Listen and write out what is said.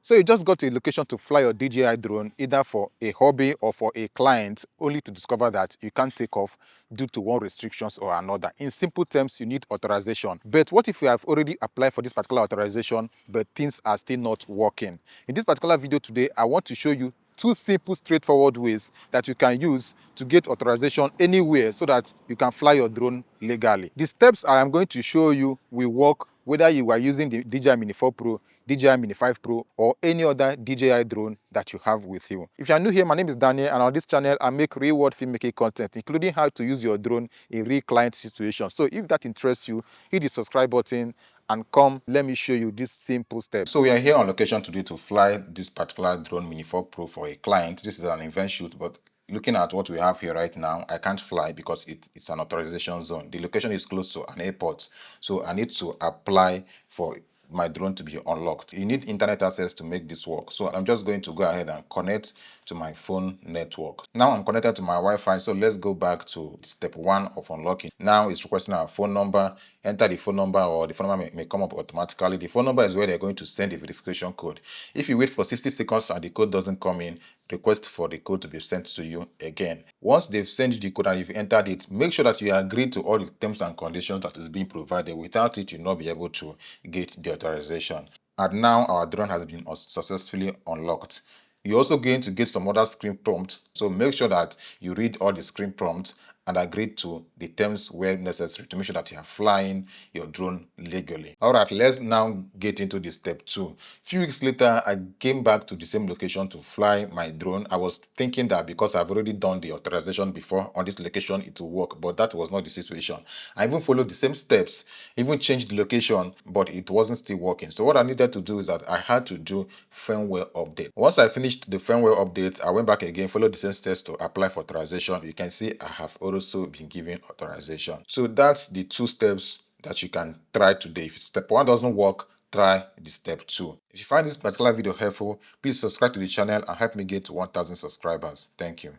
So you just got to a location to fly your DJI drone, either for a hobby or for a client, only to discover that you can't take off due to one restrictions or another. In simple terms, you need authorization. But what if you have already applied for this particular authorization, but things are still not working? In this particular video today, I want to show you two simple, straightforward ways that you can use to get authorization anywhere so that you can fly your drone legally. The steps I am going to show you will work whether you are using the DJI Mini 4 Pro, DJI Mini 5 Pro, or any other DJI drone that you have with you. If you are new here, my name is Daniel, and on this channel, I make real-world filmmaking content, including how to use your drone in real client situations. So if that interests you, hit the subscribe button and come, let me show you this simple step. So we are here on location today to fly this particular drone Mini 4 Pro for a client. This is an event shoot, but looking at what we have here right now, I can't fly because it's an authorization zone. The location is close to an airport, so I need to apply for my drone to be unlocked. You need internet access to make this work. So I'm just going to go ahead and connect to my phone network. Now I'm connected to my Wi-Fi, so let's go back to step 1 of unlocking. Now it's requesting our phone number. Enter the phone number, or the phone number may come up automatically. The phone number is where they're going to send the verification code. If you wait for 60 seconds and the code doesn't come in, request for the code to be sent to you again. Once they've sent you the code and you've entered it, make sure that you agree to all the terms and conditions that is being provided. Without it, you'll not be able to get the authorization. And now our drone has been successfully unlocked. You're also going to get some other screen prompts, so make sure that you read all the screen prompts and agree to the terms where necessary to make sure that you are flying your drone legally. All right, let's now get into the step 2. Few weeks later, I came back to the same location to fly my drone. I was thinking that because I've already done the authorization before on this location, it will work, but that was not the situation. I even followed the same steps, even changed the location, but it wasn't still working. So what I needed to do is that I had to do firmware update. Once I finished the firmware update, I went back again, followed the same steps to apply for authorization. You can see I have also been given authorization. So that's the 2 steps that you can try today. If step 1 doesn't work, try the step 2. If you find this particular video helpful, please subscribe to the channel and help me get to 1,000 subscribers. Thank you.